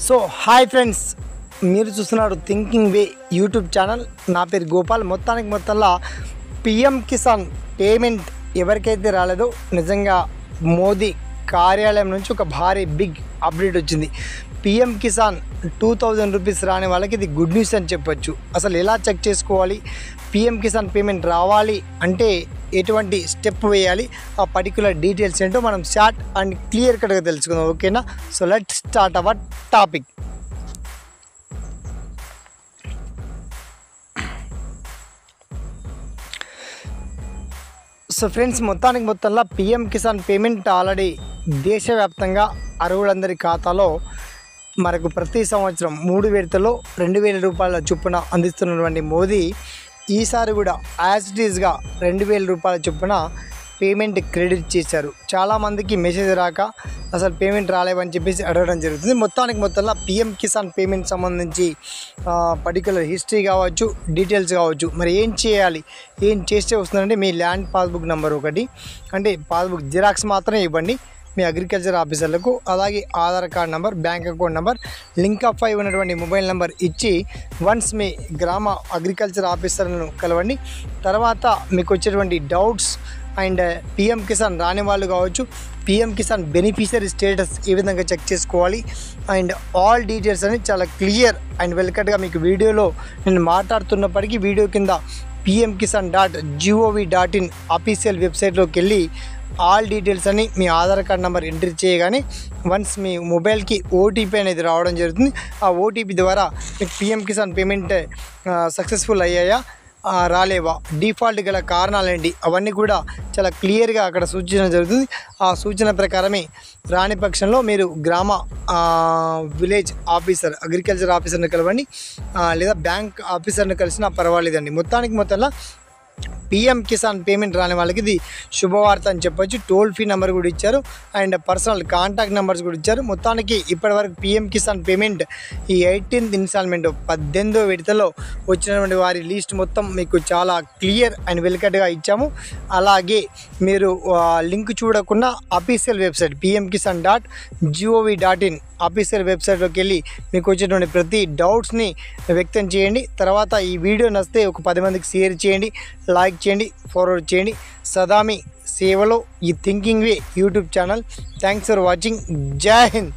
So hi friends, మీరు చూస్తున్నారు thinking వే YouTube channel. నా పేరు గోపాల్. మొత్తంలో పిఎం కిసాన్ పేమెంట్ ఎవరికైతే రాలేదో నిజంగా మోదీ కార్యాలయం నుంచి ఒక భారీ బిగ్ అప్డేట్ వచ్చింది. పిఎం కిసాన్ 2000 రూపీస్ రాని వాళ్ళకి ఇది గుడ్ న్యూస్ అని చెప్పొచ్చు. అసలు ఎలా చెక్ చేసుకోవాలి, పిఎం కిసాన్ పేమెంట్ రావాలి అంటే ఎటువంటి స్టెప్ వేయాలి, ఆ పర్టికులర్ డీటెయిల్స్ ఏంటో మనం షార్ట్ అండ్ క్లియర్ కట్గా తెలుసుకుందాం. ఓకేనా? So let start our topic. So friends, మొత్తంలో పిఎం కిసాన్ పేమెంట్ ఆల్రెడీ దేశవ్యాప్తంగా అర్హులందరి ఖాతాలో మనకు ప్రతి సంవత్సరం 3 విడతలో 2000 రూపాయల చొప్పున అందిస్తున్నటువంటి మోదీ ఈసారి కూడా యాజ్ ఇట్ ఈజ్గా 2000 రూపాయల చొప్పున పేమెంట్ క్రెడిట్ చేశారు. చాలామందికి మెసేజ్ రాక అసలు పేమెంట్ రాలేవని చెప్పేసి అడగడం జరుగుతుంది. మొత్తంలో పిఎం కిసాన్ పేమెంట్ సంబంధించి పర్టికులర్ హిస్టరీ కావచ్చు, డీటెయిల్స్ కావచ్చు, మరి ఏం చేయాలి, ఏం చేస్తే వస్తుందంటే మీ ల్యాండ్ పాస్బుక్ నెంబర్ ఒకటి, అంటే పాస్బుక్ జిరాక్స్ మాత్రమే ఇవ్వండి మీ అగ్రికల్చర్ ఆఫీసర్లకు. అలాగే Aadhaar card number, bank account number, link up అయి ఉన్నటువంటి మొబైల్ నెంబర్ ఇచ్చి వన్స్ మీ గ్రామ అగ్రికల్చర్ ఆఫీసర్లను కలవండి. తర్వాత మీకు వచ్చేటువంటి డౌట్స్ అండ్ పిఎం కిసాన్ రాని వాళ్ళు కావచ్చు, పిఎం కిసాన్ బెనిఫిషియరీ స్టేటస్ ఏ విధంగా చెక్ చేసుకోవాలి అండ్ ఆల్ డీటెయిల్స్ అని చాలా క్లియర్ అండ్ వెల్కట్గా మీకు వీడియోలో నేను మాట్లాడుతున్నప్పటికీ వీడియో కింద pmkisan.gov.in అఫీషియల్ వెబ్సైట్లోకి వెళ్ళి ఆల్ డీటెయిల్స్ అని మీ ఆధార్ కార్డ్ నెంబర్ ఎంట్రీ చేయగానే వన్స్ మీ మొబైల్కి ఓటీపీ అనేది రావడం జరుగుతుంది. ఆ ఓటీపీ ద్వారా మీకు పిఎం కిసాన్ పేమెంట్ సక్సెస్ఫుల్ అయ్యాయా, రాలేవా, డిఫాల్ట్ గల కారణాలు ఏంటి, అవన్నీ కూడా చాలా క్లియర్గా అక్కడ సూచన జరుగుతుంది. ఆ సూచన ప్రకారమే రాని పక్షంలో మీరు గ్రామ విలేజ్ ఆఫీసర్, అగ్రికల్చర్ ఆఫీసర్ని కలవండి, లేదా బ్యాంక్ ఆఫీసర్ని కలిసినా పర్వాలేదండి. మొత్తంలో పిఎం కిసాన్ పేమెంట్ రాని వాళ్ళకి ఇది శుభవార్త అని చెప్పొచ్చు. టోల్ ఫ్రీ నెంబర్ కూడా ఇచ్చారు అండ్ పర్సనల్ కాంటాక్ట్ నెంబర్స్ కూడా ఇచ్చారు. మొత్తానికి ఇప్పటివరకు పిఎం కిసాన్ పేమెంట్ ఈ 18th ఇన్స్టాల్మెంట్ 18వ విడతలో వచ్చినటువంటి వారి లిస్ట్ మొత్తం మీకు చాలా క్లియర్ అండ్ వెల్కట్గా ఇచ్చాము. అలాగే మీరు లింక్ చూడకుండా అఫీషియల్ వెబ్సైట్ pmkisan.gov.in అఫీషియల్ వెబ్సైట్లోకి వెళ్ళి మీకు వచ్చేటువంటి ప్రతి డౌట్స్ని వ్యక్తం చేయండి. తర్వాత ఈ వీడియో నచ్చితే ఒక 10 మందికి షేర్ చేయండి, లైక్ చేయండి, ఫార్వర్డ్ చేయండి. సదా మీ సేవలో ఈ thinking way YouTube channel. Thanks for watching. జై హింద్.